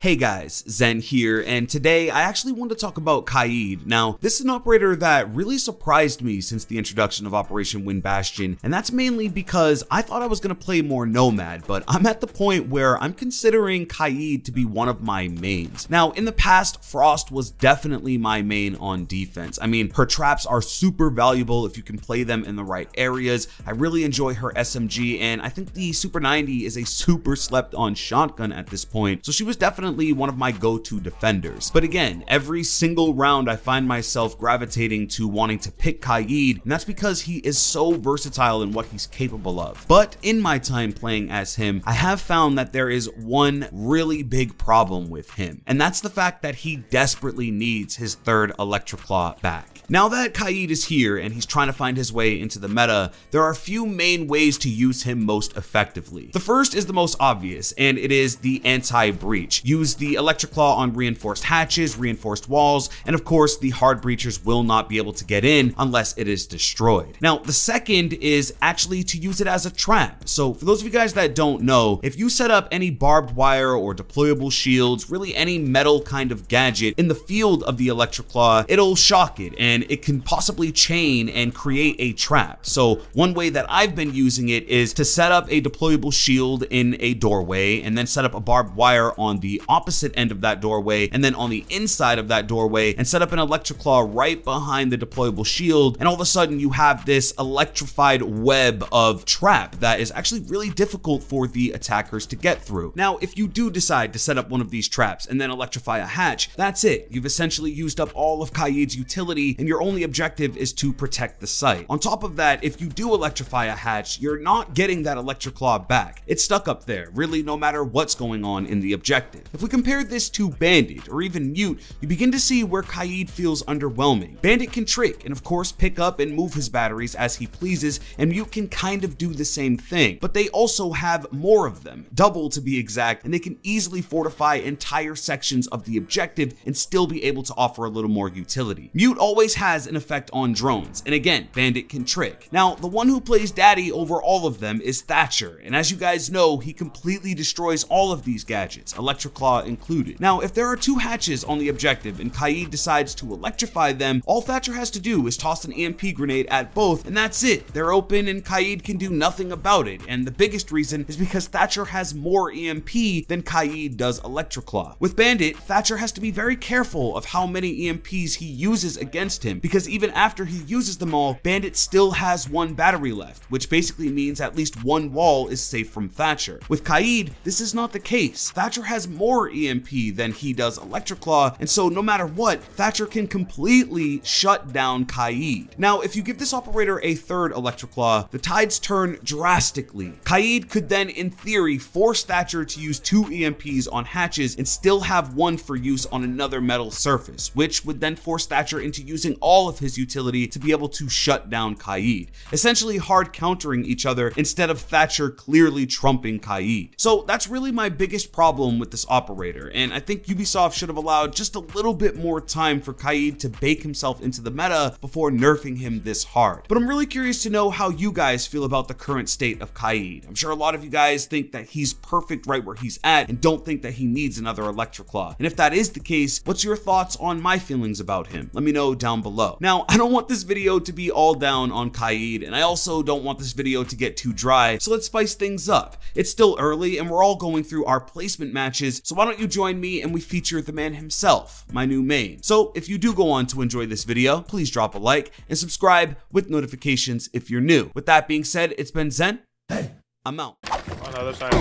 Hey guys, Zen here, and today I actually want to talk about Kaid. Now, this is an operator that really surprised me since the introduction of Operation Wind Bastion, and that's mainly because I thought I was going to play more Nomad, but I'm at the point where I'm considering Kaid to be one of my mains. Now, in the past, Frost was definitely my main on defense. I mean, her traps are super valuable if you can play them in the right areas. I really enjoy her SMG, and I think the Super 90 is a super slept on shotgun at this point, so she was definitely one of my go-to defenders. But again, every single round I find myself gravitating to wanting to pick Kaid, and that's because he is so versatile in what he's capable of. But in my time playing as him, I have found that there is one really big problem with him, and that's the fact that he desperately needs his third Electroclaw back. Now that Kaid is here and he's trying to find his way into the meta, there are a few main ways to use him most effectively. The first is the most obvious, and it is the anti-breach. Use the Electroclaw on reinforced hatches, reinforced walls, and of course the hard breachers will not be able to get in unless it is destroyed. Now the second is actually to use it as a trap. So for those of you guys that don't know, if you set up any barbed wire or deployable shields, really any metal kind of gadget in the field of the Electroclaw, it'll shock it and it can possibly chain and create a trap. So one way that I've been using it is to set up a deployable shield in a doorway and then set up a barbed wire on the opposite end of that doorway and then on the inside of that doorway and set up an Electroclaw right behind the deployable shield, and all of a sudden you have this electrified web of trap that is actually really difficult for the attackers to get through. Now if you do decide to set up one of these traps and then electrify a hatch, that's it. You've essentially used up all of Kaid's utility and your only objective is to protect the site. On top of that, if you do electrify a hatch, you're not getting that Electroclaw back. It's stuck up there, really no matter what's going on in the objective. If we compare this to Bandit or even Mute, you begin to see where Kaid feels underwhelming. Bandit can trick and of course pick up and move his batteries as he pleases, and Mute can kind of do the same thing, but they also have more of them, double to be exact, and they can easily fortify entire sections of the objective and still be able to offer a little more utility. Mute always has an effect on drones, and again, Bandit can trick. Now, the one who plays daddy over all of them is Thatcher, and as you guys know, he completely destroys all of these gadgets, Electroclaw included. Now, if there are two hatches on the objective and Kaid decides to electrify them, all Thatcher has to do is toss an EMP grenade at both, and that's it. They're open and Kaid can do nothing about it, and the biggest reason is because Thatcher has more EMP than Kaid does Electroclaw. With Bandit, Thatcher has to be very careful of how many EMPs he uses against him, because even after he uses them all, Bandit still has one battery left, which basically means at least one wall is safe from Thatcher. With Kaid, this is not the case. Thatcher has more EMP than he does Electroclaw, and so no matter what, Thatcher can completely shut down Kaid. Now, if you give this operator a third Electroclaw, the tides turn drastically. Kaid could then, in theory, force Thatcher to use two EMPs on hatches and still have one for use on another metal surface, which would then force Thatcher into using all of his utility to be able to shut down Kaid, essentially hard countering each other instead of Thatcher clearly trumping Kaid. So that's really my biggest problem with this operator, and I think Ubisoft should have allowed just a little bit more time for Kaid to bake himself into the meta before nerfing him this hard. But I'm really curious to know how you guys feel about the current state of Kaid. I'm sure a lot of you guys think that he's perfect right where he's at and don't think that he needs another Electroclaw. And if that is the case, what's your thoughts on my feelings about him? Let me know down below. Now, I don't want this video to be all down on Kaid, and I also don't want this video to get too dry, so let's spice things up. It's still early and we're all going through our placement matches, so why don't you join me and we feature the man himself, my new main. So if you do go on to enjoy this video, please drop a like and subscribe with notifications if you're new. With that being said, it's been Zen. Hey, I'm out. On the other side.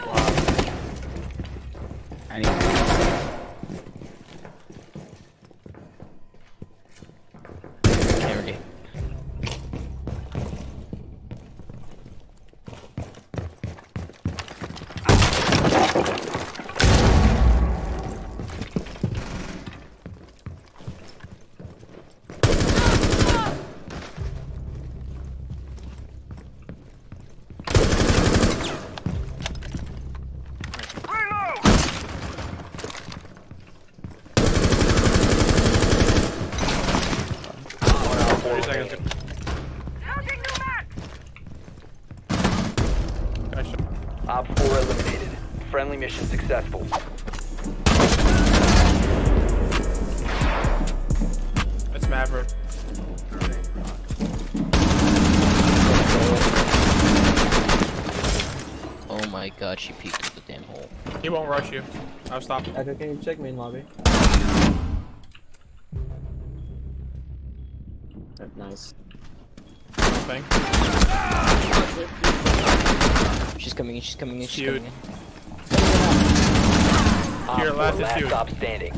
Wow. I need Op 4 eliminated. Friendly mission successful. It's Maverick. Oh my god, she peeked through the damn hole. He won't rush you. I'll stop him. Echo, can you check main lobby? Nice. Thing. She's coming in, she's coming in, she's Cute. coming in. Here, Op last 4 is last you. stop standing.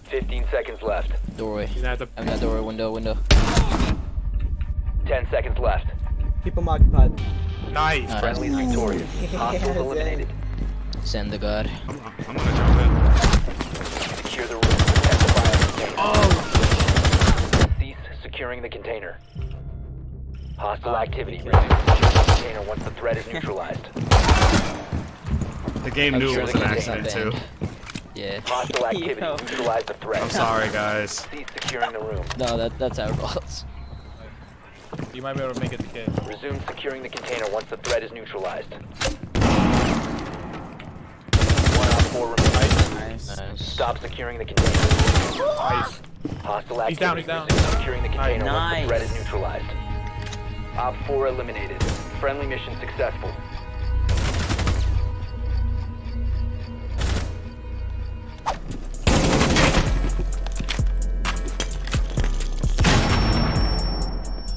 15 seconds left. Doorway. He's gonna have I mean, not doorway, window. 10 seconds left. Keep them occupied. to. Nice. Friendly's victorious. Hostiles eliminated. Send the god. I'm gonna jump in. Secure the room. Protect the biocontainer. Cease securing the container. Hostile activity. Resume securing the container once the threat is neutralized. The game knew it was an accident too. Yeah. Hostile activity. Yo. Neutralize the threat. I'm sorry, guys. Cease securing the room. No, that's our fault. You might be able to make it to kid. Resume securing the container once the threat is neutralized. 1 Op 4 remains. Nice. Stop securing the container. Nice. Hostile activity. He's down, he's down. Resume securing the container once the Nice. threat is neutralized. Op 4 eliminated. Friendly mission successful.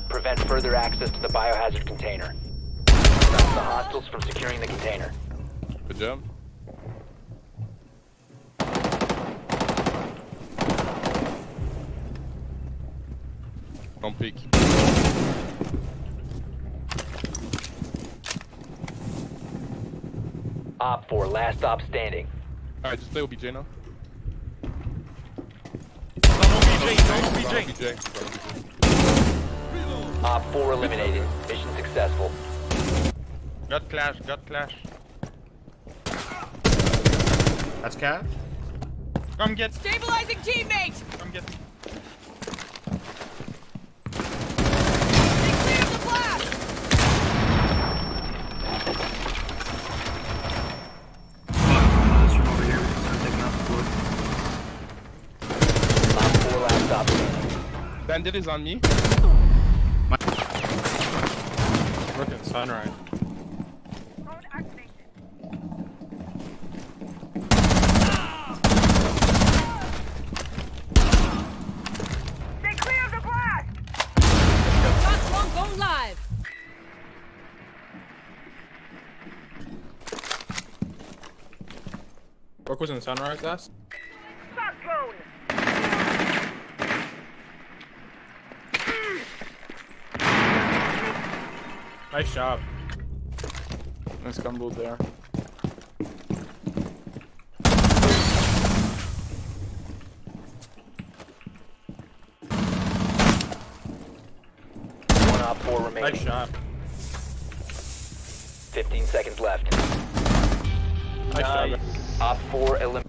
Prevent further access to the biohazard container. Stop the hostiles from securing the container. Good job. Don't peek. Op 4, last stop standing. Alright, just stay with BJ now. BJ. Op 4 eliminated. Mission successful. Got clash. That's Cat. Come get. Stabilizing teammate! Come get. They cleared the blast! Op 4 last stop standing. Bandit is on me. Looking sunrise. They cleared the blast! Shots won't go live! Work was in sunrise last. Shot drone! Nice job. Nice combo there. One Op 4 remaining. Nice shot. 15 seconds left. Nice job. Op 4 eliminated.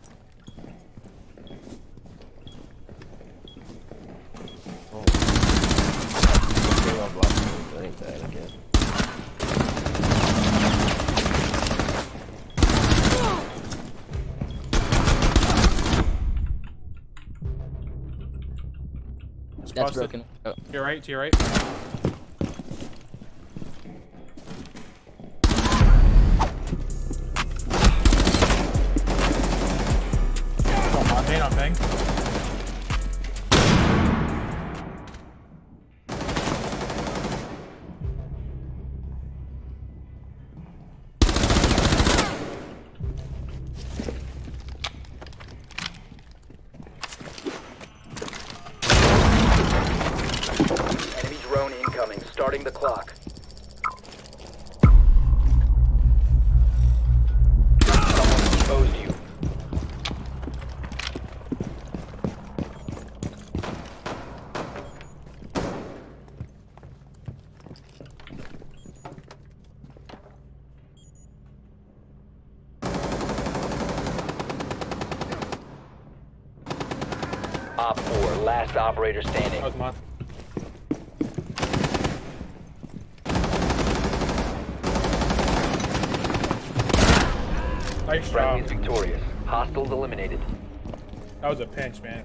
That's broken. Oh. To your right, to your right. Pain on ping. Enemy drone incoming. Starting the clock. Someone exposed you. Op 4, last operator standing. That was mine. Nice job. Friendly's victorious. Hostiles eliminated. That was a pinch, man.